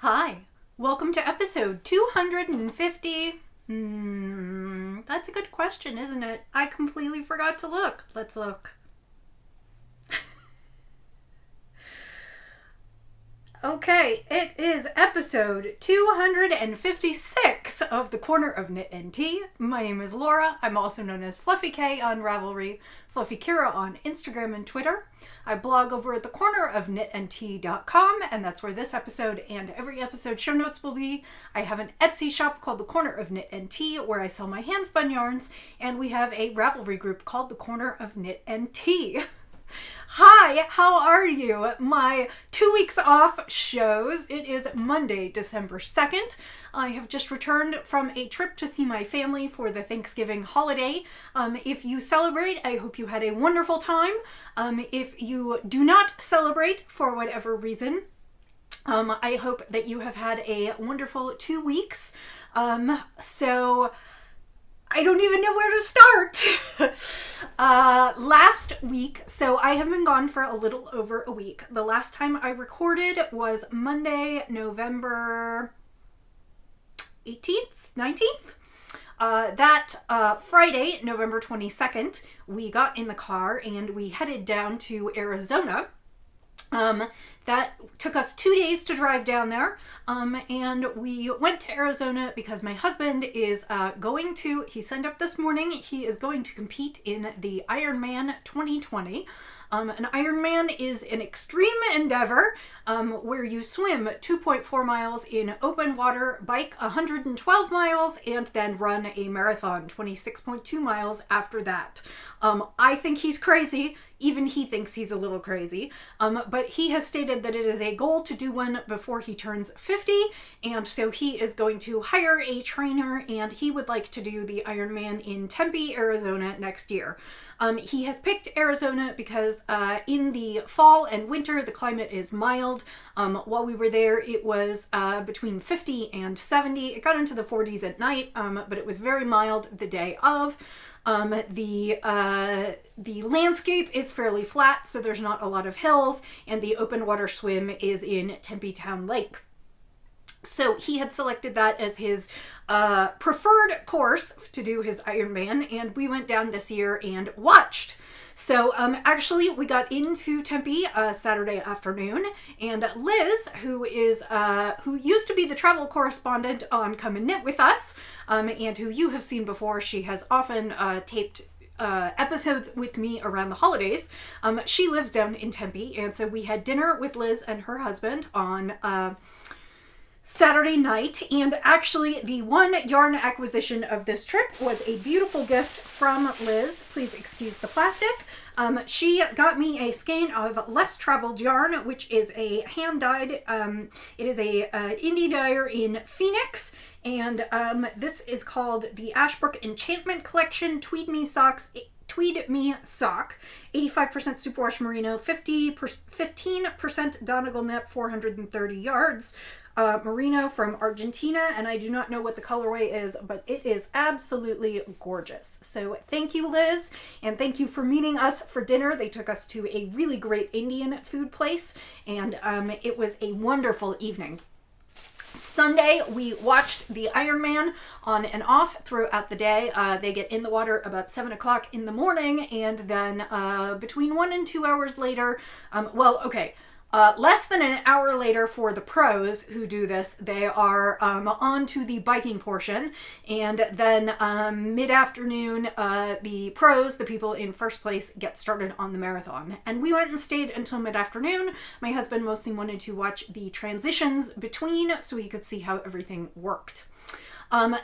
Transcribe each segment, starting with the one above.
Hi, welcome to episode 250. That's a good question, isn't it? I completely forgot to look. Let's look. Okay, it is episode 256 of The Corner of Knit and Tea. My name is Laura. I'm also known as Fluffy K on Ravelry, Fluffy Kira on Instagram and Twitter. I blog over at thecornerofknitandtea.com, and that's where this episode and every episode show notes will be. I have an Etsy shop called The Corner of Knit and Tea where I sell my hand-spun yarns, and we have a Ravelry group called The Corner of Knit and Tea. Hi, how are you? My 2 weeks off shows. It is Monday, December 2nd. I have just returned from a trip to see my family for the Thanksgiving holiday. If you celebrate, I hope you had a wonderful time. If you do not celebrate for whatever reason, I hope that you have had a wonderful 2 weeks. So I don't even know where to start. Last week, so I have been gone for a little over a week. The last time I recorded was Monday, November 18th, 19th. Friday, November 22nd, we got in the car and we headed down to Arizona. That took us 2 days to drive down there, and we went to Arizona because my husband is he signed up this morning, he is going to compete in the Ironman 2020. An Ironman is an extreme endeavor where you swim 2.4 miles in open water, bike 112 miles, and then run a marathon 26.2 miles after that. I think he's crazy. Even he thinks he's a little crazy. But he has stated that it is a goal to do one before he turns 50, and so he is going to hire a trainer, and he would like to do the Ironman in Tempe, Arizona next year. He has picked Arizona because in the fall and winter, the climate is mild. While we were there, it was between 50 and 70. It got into the 40s at night, but it was very mild the day of. The landscape is fairly flat, so there's not a lot of hills, and the open water swim is in Tempe Town Lake. So he had selected that as his preferred course to do his Ironman, and we went down this year and watched. So actually we got into Tempe Saturday afternoon, and Liz, who used to be the travel correspondent on Come and Knit with Us, and who you have seen before, she has often taped episodes with me around the holidays. She lives down in Tempe, and so we had dinner with Liz and her husband on Saturday night, and actually the one yarn acquisition of this trip was a beautiful gift from Liz. Please excuse the plastic. She got me a skein of Less Traveled yarn, which is a hand-dyed, it is a indie dyer in Phoenix, and this is called the Ashbrook Enchantment Collection Tweed Me Sock, 85% superwash merino, 15% Donegal nip, 430 yards. Merino from Argentina, and I do not know what the colorway is, but it is absolutely gorgeous. So thank you, Liz, and thank you for meeting us for dinner. They took us to a really great Indian food place, and it was a wonderful evening. Sunday, we watched the Ironman on and off throughout the day. They get in the water about 7 o'clock in the morning, and then between 1 and 2 hours later, less than an hour later for the pros who do this, they are on to the biking portion, and then mid-afternoon, the pros, the people in first place, get started on the marathon. And we went and stayed until mid-afternoon. My husband mostly wanted to watch the transitions between so he could see how everything worked.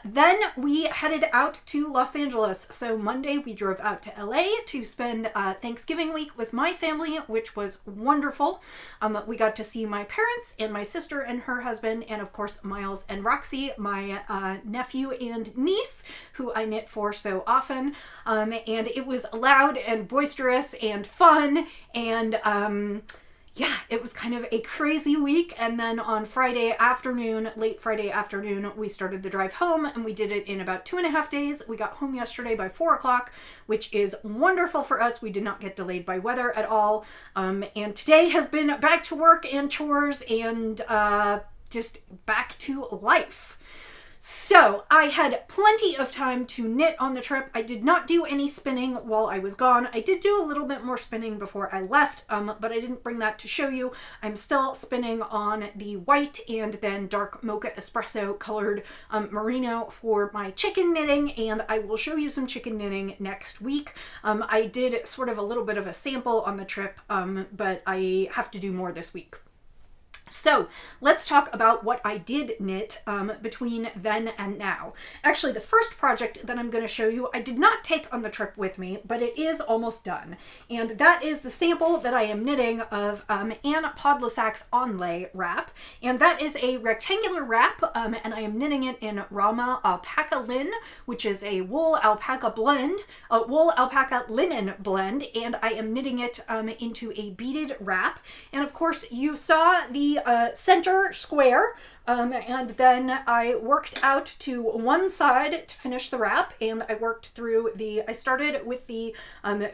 Then we headed out to Los Angeles. So Monday we drove out to LA to spend Thanksgiving week with my family, which was wonderful. We got to see my parents and my sister and her husband, and of course Miles and Roxy, my nephew and niece, who I knit for so often. And it was loud and boisterous and fun, and yeah, it was kind of a crazy week. And then on Friday afternoon, late Friday afternoon, we started the drive home, and we did it in about 2.5 days. We got home yesterday by 4 o'clock, which is wonderful for us. We did not get delayed by weather at all. And today has been back to work and chores and just back to life. So I had plenty of time to knit on the trip. I did not do any spinning while I was gone. I did do a little bit more spinning before I left, but I didn't bring that to show you. I'm still spinning on the white and then dark mocha espresso colored merino for my chicken knitting, and I will show you some chicken knitting next week. I did sort of a little bit of a sample on the trip, but I have to do more this week. So let's talk about what I did knit between then and now. Actually, the first project that I'm going to show you, I did not take on the trip with me, but it is almost done. And that is the sample that I am knitting of Anne Podlesak's Onlay wrap. And that is a rectangular wrap, and I am knitting it in Rama Alpaca Lin, which is a wool alpaca linen blend, and I am knitting it into a beaded wrap. And of course, you saw the center square, and then I worked out to one side to finish the wrap, and I worked through I started with the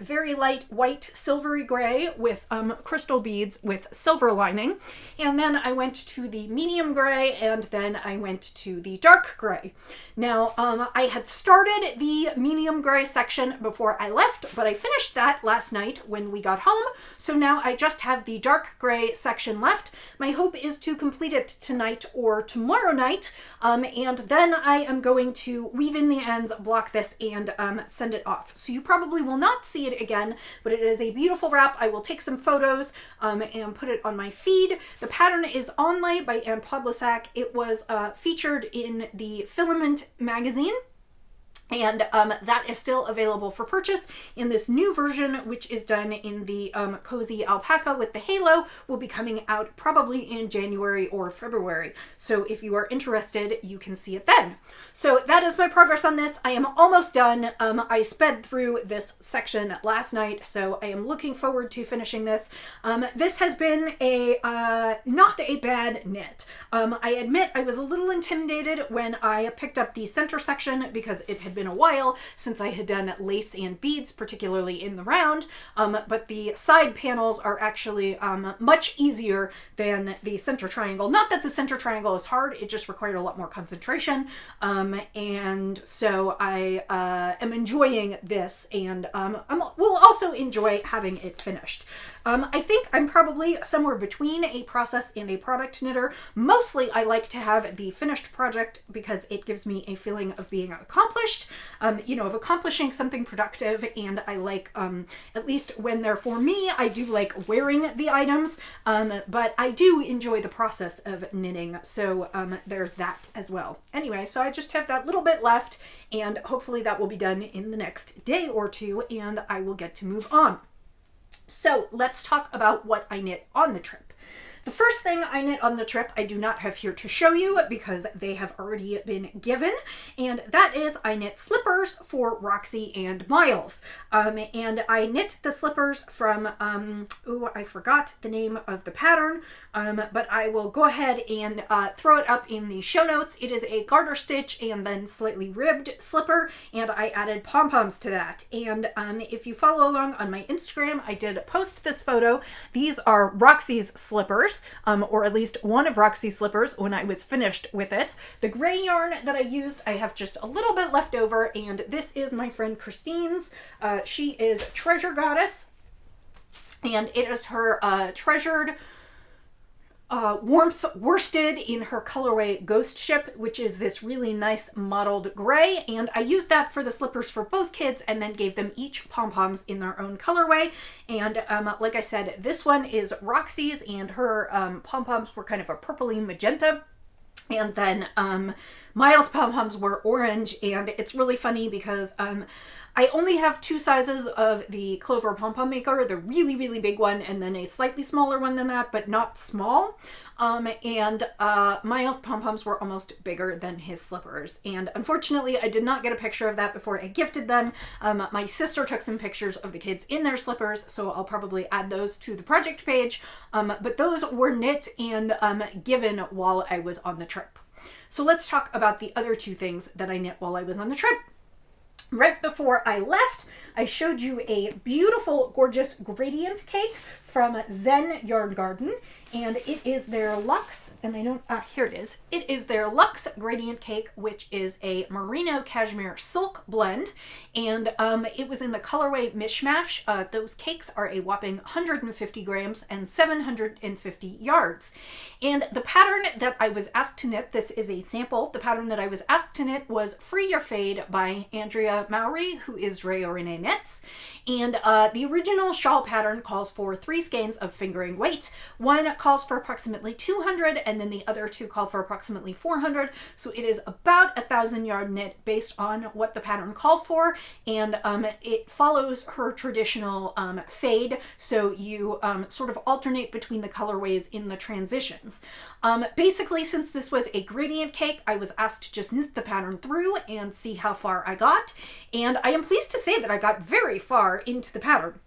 very light white silvery gray with crystal beads with silver lining, and then I went to the medium gray, and then I went to the dark gray. Now, I had started the medium gray section before I left, but I finished that last night when we got home, so now I just have the dark gray section left. My hope is to complete it tonight or tomorrow night, and then I am going to weave in the ends, block this, and send it off. So you probably will not see it again, but it is a beautiful wrap. I will take some photos and put it on my feed. The pattern is Onlay by Anne Podlesak. It was featured in the Filament magazine, and that is still available for purchase in this new version, which is done in the cozy alpaca with the halo. Will be coming out probably in January or February. So if you are interested, you can see it then. So that is my progress on this. I am almost done. I sped through this section last night, so I am looking forward to finishing this. This has been not a bad knit. I admit I was a little intimidated when I picked up the center section because it had been a while since I had done lace and beads, particularly in the round, but the side panels are actually much easier than the center triangle. Not that the center triangle is hard, it just required a lot more concentration, and so I am enjoying this, and will also enjoy having it finished. I think I'm probably somewhere between a process and a product knitter. Mostly I like to have the finished project because it gives me a feeling of being accomplished, of accomplishing something productive, and I like, at least when they're for me, I do like wearing the items, but I do enjoy the process of knitting, so there's that as well. Anyway, so I just have that little bit left, and hopefully that will be done in the next day or two, and I will get to move on. So let's talk about what I knit on the trip. The first thing I knit on the trip I do not have here to show you because they have already been given, and that is I knit slippers for Roxy and Miles. And I knit the slippers from, I forgot the name of the pattern, but I will go ahead and throw it up in the show notes. It is a garter stitch and then slightly ribbed slipper, and I added pom-poms to that. And if you follow along on my Instagram, I did post this photo. These are Roxy's slippers. Or at least one of Roxy's slippers when I was finished with it. The gray yarn that I used, I have just a little bit left over, and this is my friend Christine's. She is Treasure Goddess, and it is her treasured warmth worsted in her colorway Ghost Ship, which is this really nice mottled gray, and I used that for the slippers for both kids and then gave them each pom-poms in their own colorway. And like I said, this one is Roxy's, and her pom-poms were kind of a purpley magenta. And then Miles' pom-poms were orange, and it's really funny because I only have two sizes of the Clover pom-pom maker, the really, really big one, and then a slightly smaller one than that, but not small. Miles' pom-poms were almost bigger than his slippers. And unfortunately, I did not get a picture of that before I gifted them. My sister took some pictures of the kids in their slippers, so I'll probably add those to the project page. But those were knit and given while I was on the trip. So let's talk about the other two things that I knit while I was on the trip. Right before I left, I showed you a beautiful, gorgeous gradient cake from Zen Yarn Garden, and it is their Luxe, and I don't, here it is. It is their Luxe Gradient Cake, which is a merino cashmere silk blend, and it was in the colorway Mishmash. Those cakes are a whopping 150 grams and 750 yards. And the pattern that I was asked to knit, this is a sample, the pattern that I was asked to knit was Free Your Fade by Andrea Mowry, who is Rene Knits. And the original shawl pattern calls for 3 skeins of fingering weight. One calls for approximately 200, and then the other 2 call for approximately 400. So it is about 1,000 yard knit based on what the pattern calls for, and it follows her traditional fade. So you sort of alternate between the colorways in the transitions. Basically, since this was a gradient cake, I was asked to just knit the pattern through and see how far I got, and I am pleased to say that I got very far into the pattern.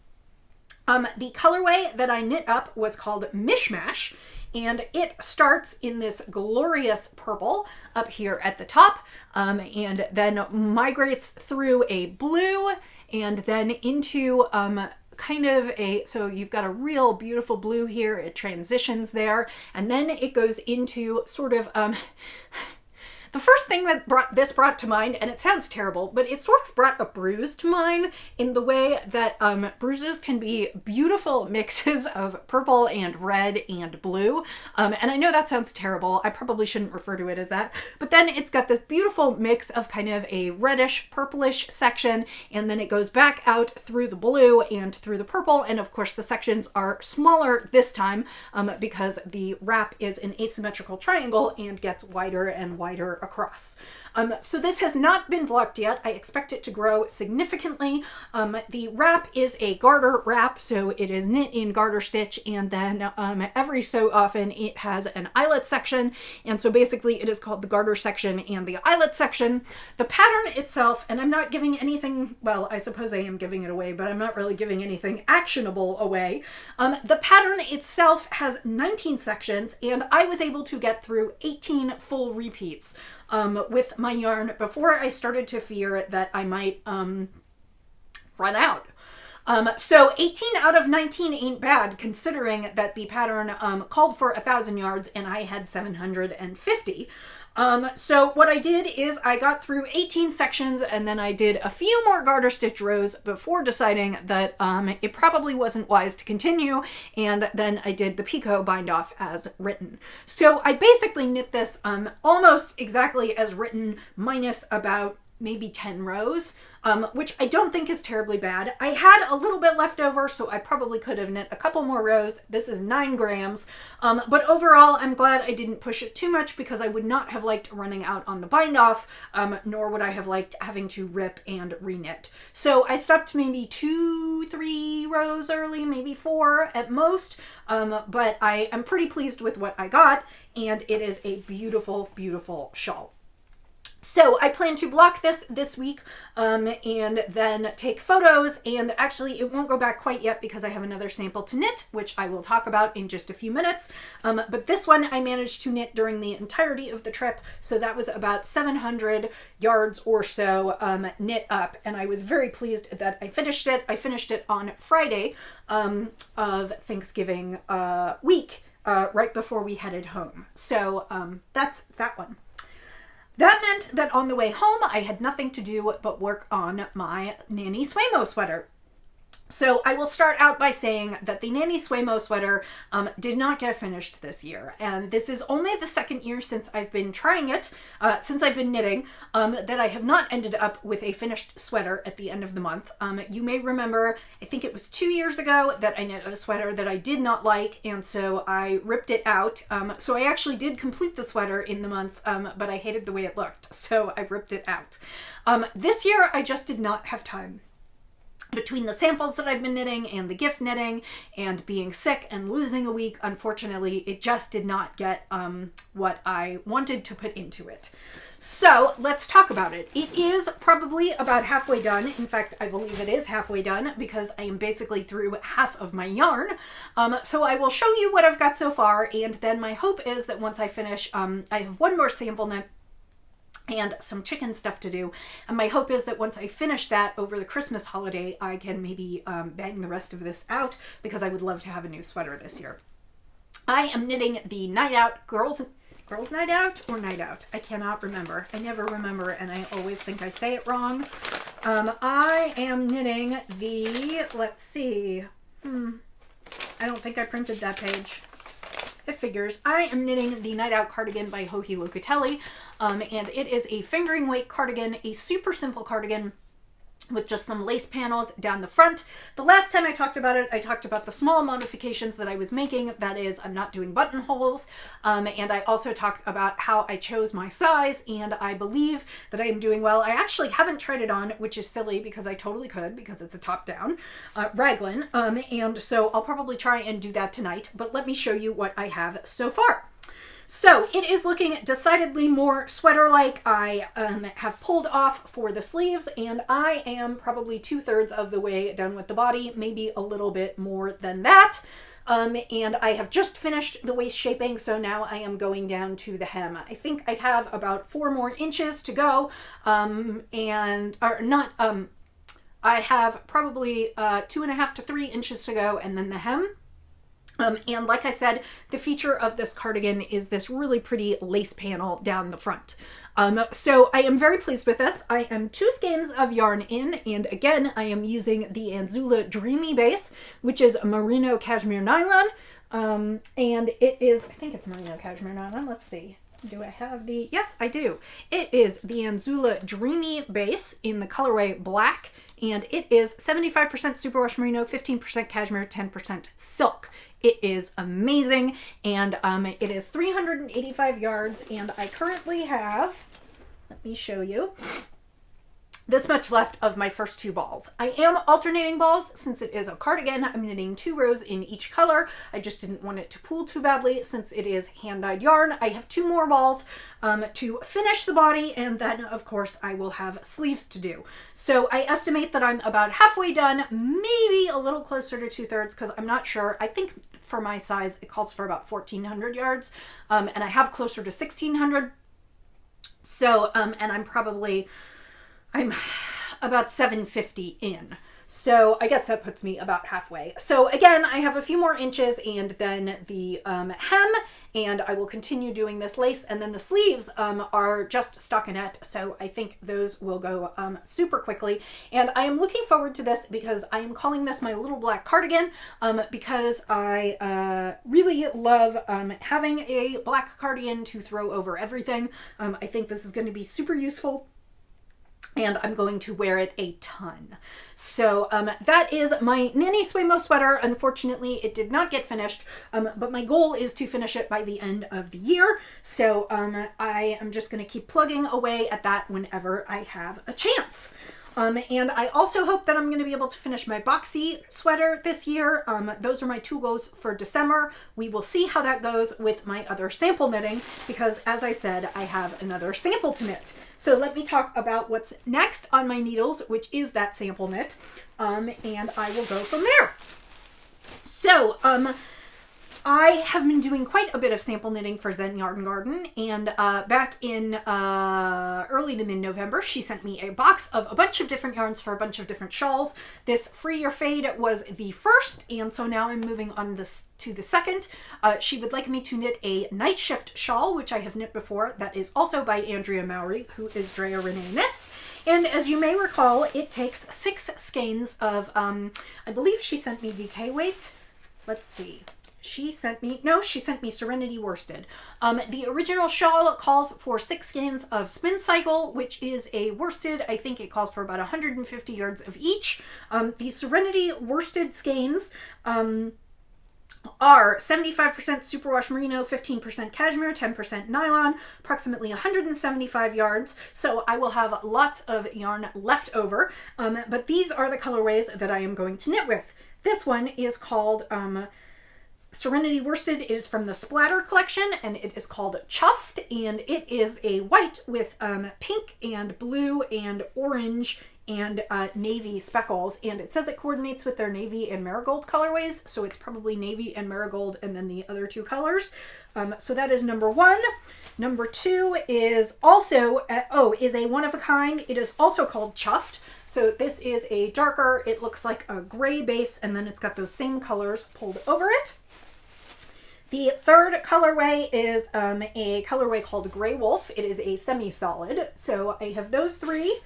The colorway that I knit up was called Mishmash, and it starts in this glorious purple up here at the top, and then migrates through a blue, and then into kind of a, so you've got a real beautiful blue here, it transitions there, and then it goes into sort of the first thing that brought to mind, and it sounds terrible, but it sort of brought a bruise to mind in the way that bruises can be beautiful mixes of purple and red and blue. And I know that sounds terrible. I probably shouldn't refer to it as that. But then it's got this beautiful mix of kind of a reddish, purplish section, and then it goes back out through the blue and through the purple. And of course, the sections are smaller this time because the wrap is an asymmetrical triangle and gets wider and wider across. So this has not been blocked yet. I expect it to grow significantly. The wrap is a garter wrap, so it is knit in garter stitch, and then every so often it has an eyelet section, and so basically it is called the garter section and the eyelet section. The pattern itself, and I'm not giving anything, well, I suppose I am giving it away, but I'm not really giving anything actionable away. The pattern itself has 19 sections, and I was able to get through 18 full repeats with my yarn before I started to fear that I might run out. So 18 out of 19 ain't bad, considering that the pattern called for 1,000 yards and I had 750. So what I did is I got through 18 sections, and then I did a few more garter stitch rows before deciding that it probably wasn't wise to continue, and then I did the picot bind off as written. So I basically knit this almost exactly as written, minus about maybe 10 rows, which I don't think is terribly bad. I had a little bit left over, so I probably could have knit a couple more rows. This is 9 grams, but overall I'm glad I didn't push it too much, because I would not have liked running out on the bind off, nor would I have liked having to rip and reknit. So I stopped maybe 2-3 rows early, maybe 4 at most, but I am pretty pleased with what I got, and it is a beautiful, beautiful shawl. So I plan to block this week and then take photos, and actually it won't go back quite yet because I have another sample to knit, which I will talk about in just a few minutes. But this one I managed to knit during the entirety of the trip, so that was about 700 yards or so knit up, and I was very pleased that I finished it. I finished it on Friday of Thanksgiving week, right before we headed home. So that's that one. That meant that on the way home, I had nothing to do but work on my Nanny Swaymo sweater. So I will start out by saying that the Nanny Swaymo sweater did not get finished this year. And this is only the second year since I've been trying it, since I've been knitting, that I have not ended up with a finished sweater at the end of the month. You may remember, I think it was 2 years ago that I knit a sweater that I did not like, and so I ripped it out. So I actually did complete the sweater in the month, but I hated the way it looked, so I ripped it out. This year, I just did not have time. Between the samples that I've been knitting and the gift knitting and being sick and losing a week, unfortunately, it just did not get what I wanted to put into it. So let's talk about it. It is probably about halfway done. In fact, I believe it is halfway done because I am basically through half of my yarn. So I will show you what I've got so far, and then my hope is that once I finish, I have one more sample knit and some chicken stuff to do. And my hope is that once I finish that over the Christmas holiday, I can maybe bang the rest of this out, because I would love to have a new sweater this year. I am knitting the Night Out Girls Night Out or Night Out? I cannot remember. I never remember, and I always think I say it wrong. I am knitting the, let's see. I don't think I printed that page. It figures. I am knitting the Night Out cardigan by Joji Locatelli, and it is a fingering weight cardigan, a super simple cardigan with just some lace panels down the front. The last time I talked about it, I talked about the small modifications that I was making. That is, I'm not doing buttonholes, and I also talked about how I chose my size, and I believe that I am doing well. I actually haven't tried it on, which is silly because I totally could, because it's a top-down raglan, and so I'll probably try and do that tonight, but let me show you what I have so far. So it is looking decidedly more sweater-like. I have pulled off for the sleeves, and I am probably 2/3 of the way done with the body, maybe a little bit more than that. And I have just finished the waist shaping, so now I am going down to the hem. I think I have about 4 more inches to go, I have probably 2.5 to 3 inches to go, and then the hem. And like I said, the feature of this cardigan is this really pretty lace panel down the front. So I am very pleased with this. I am 2 skeins of yarn in, and again, I am using the Anzula Dreamy Base, which is a merino cashmere nylon. And it is, I think it's merino cashmere nylon. Let's see. Do I have the, yes, I do. It is the Anzula Dreamy Base in the colorway black, and it is 75% superwash merino, 15% cashmere, 10% silk. It is amazing, and it is 385 yards, and I currently have, let me show you, this much left of my first 2 balls. I am alternating balls since it is a cardigan. I'm knitting 2 rows in each color. I just didn't want it to pool too badly since it is hand-dyed yarn. I have 2 more balls to finish the body, and then of course I will have sleeves to do. So I estimate that I'm about halfway done, maybe a little closer to 2/3, because I'm not sure. I think for my size it calls for about 1,400 yards, and I have closer to 1,600. So, and I'm about 750 in. So I guess that puts me about halfway. So again, I have a few more inches, and then the hem, and I will continue doing this lace, and then the sleeves are just stockinette, so I think those will go super quickly. And I am looking forward to this because I am calling this my little black cardigan, because I really love having a black cardigan to throw over everything. I think this is going to be super useful, and I'm going to wear it a ton. So that is my Nanny Swaymo sweater. Unfortunately, it did not get finished, but my goal is to finish it by the end of the year. So I am just going to keep plugging away at that whenever I have a chance. And I also hope that I'm going to be able to finish my boxy sweater this year. Those are my 2 goals for December. We will see how that goes with my other sample knitting, because as I said, I have another sample to knit. So let me talk about what's next on my needles, which is that sample knit, and I will go from there. So, I have been doing quite a bit of sample knitting for Zen Yarn Garden, and back in early to mid-November, she sent me a box of a bunch of different yarns for a bunch of different shawls. This Free Your Fade was the first, and so now I'm moving on to the second. She would like me to knit a night shift shawl, which I have knit before, that is also by Andrea Mowry, who is Drea Renee Knits. And as you may recall, it takes 6 skeins of, I believe she sent me DK weight. Let's see. She sent me Serenity worsted. The original shawl calls for 6 skeins of Spin Cycle, which is a worsted. I think it calls for about 150 yards of each. The Serenity worsted skeins are 75% superwash merino, 15% cashmere, 10% nylon, approximately 175 yards. So I will have lots of yarn left over, but these are the colorways that I am going to knit with. This one is called Serenity Worsted. It is from the Splatter collection, and it is called Chuffed, and it is a white with pink and blue and orange and navy speckles, and it says it coordinates with their navy and marigold colorways, so it's probably navy and marigold and then the other two colors. So that is number one. Number two is also, is a one-of-a-kind. It is also called Chuffed. So this is a darker, it looks like a gray base, and then it's got those same colors pulled over it. The third colorway is a colorway called Gray Wolf. It is a semi-solid. So I have those three.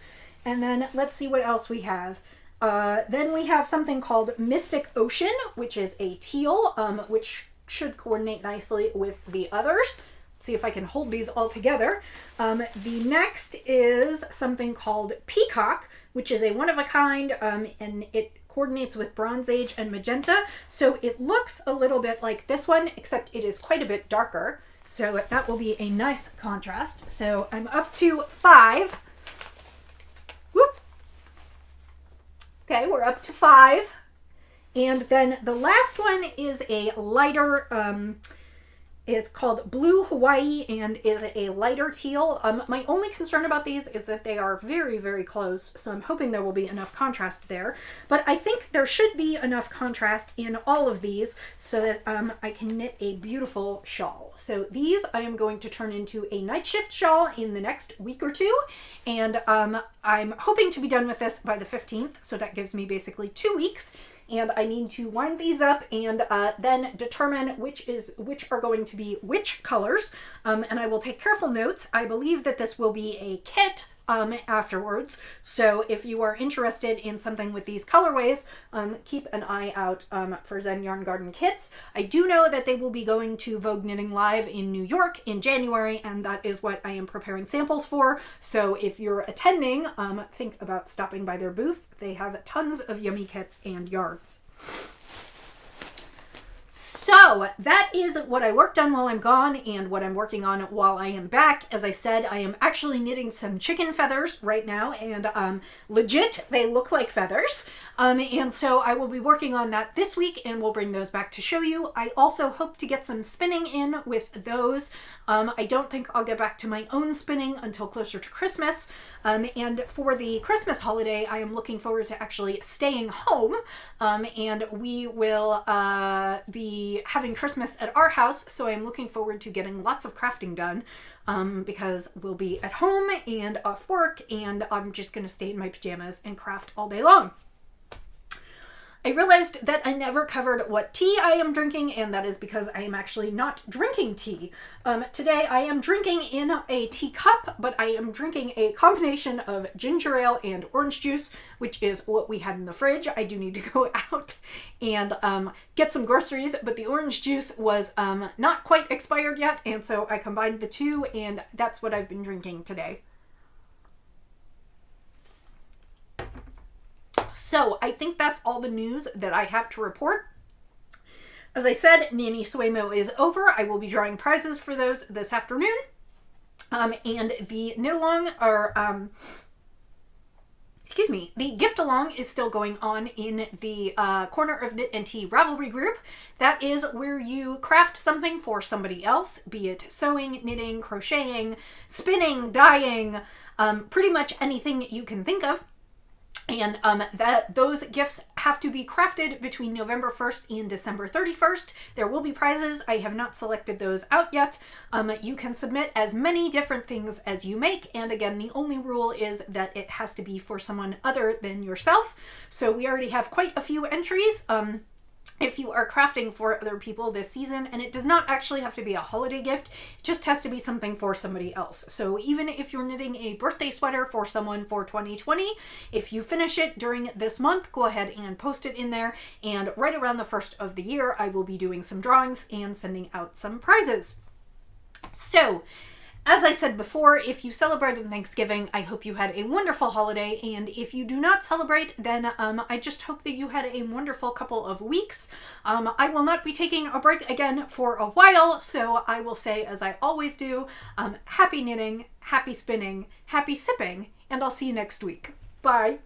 And then let's see what else we have. Then we have something called Mystic Ocean, which is a teal, which should coordinate nicely with the others. Let's see if I can hold these all together. The next is something called Peacock, which is a one-of-a-kind, and it coordinates with Bronze Age and Magenta. So it looks a little bit like this one, except it is quite a bit darker. So that will be a nice contrast. So I'm up to 5. Whoop. Okay, we're up to 5. And then the last one is a lighter, is called Blue Hawaii and is a lighter teal. My only concern about these is that they are very, very close, so I'm hoping there will be enough contrast there. But I think there should be enough contrast in all of these so that I can knit a beautiful shawl. So these I am going to turn into a night shift shawl in the next week or two, and I'm hoping to be done with this by the 15th, so that gives me basically 2 weeks. And I need to wind these up and then determine which are going to be which colors. And I will take careful notes. I believe that this will be a kit afterwards. So if you are interested in something with these colorways, keep an eye out for Zen Yarn Garden kits. I do know that they will be going to Vogue Knitting Live in New York in January, and that is what I am preparing samples for. So if you're attending, think about stopping by their booth. They have tons of yummy kits and yarns. So that is what I worked on while I'm gone and what I'm working on while I am back. As I said, I am actually knitting some chicken feathers right now, and legit, they look like feathers. And so I will be working on that this week, and we'll bring those back to show you. I also hope to get some spinning in with those. I don't think I'll get back to my own spinning until closer to Christmas. And for the Christmas holiday, I am looking forward to actually staying home, and we will be having Christmas at our house, so I'm looking forward to getting lots of crafting done, because we'll be at home and off work, and I'm just going to stay in my pajamas and craft all day long. I realized that I never covered what tea I am drinking, and that is because I am actually not drinking tea. Today I am drinking in a teacup, but I am drinking a combination of ginger ale and orange juice, which is what we had in the fridge. I do need to go out and get some groceries, but the orange juice was not quite expired yet, and so I combined the two, and that's what I've been drinking today. So I think that's all the news that I have to report. As I said, Nanny Swaymo is over. I will be drawing prizes for those this afternoon. And the knit along, or the gift along is still going on in the Corner of Knit and Tea Ravelry group. That is where you craft something for somebody else, be it sewing, knitting, crocheting, spinning, dyeing, pretty much anything you can think of. And those gifts have to be crafted between November 1st and December 31st. There will be prizes. I have not selected those out yet. You can submit as many different things as you make. And again, the only rule is that it has to be for someone other than yourself. So we already have quite a few entries. If you are crafting for other people this season, and it does not actually have to be a holiday gift, it just has to be something for somebody else. So even if you're knitting a birthday sweater for someone for 2020, if you finish it during this month, go ahead and post it in there, and right around the first of the year, I will be doing some drawings and sending out some prizes. So, as I said before, if you celebrated Thanksgiving, I hope you had a wonderful holiday, and if you do not celebrate, then I just hope that you had a wonderful couple of weeks. I will not be taking a break again for a while, so I will say, as I always do, happy knitting, happy spinning, happy sipping, and I'll see you next week. Bye!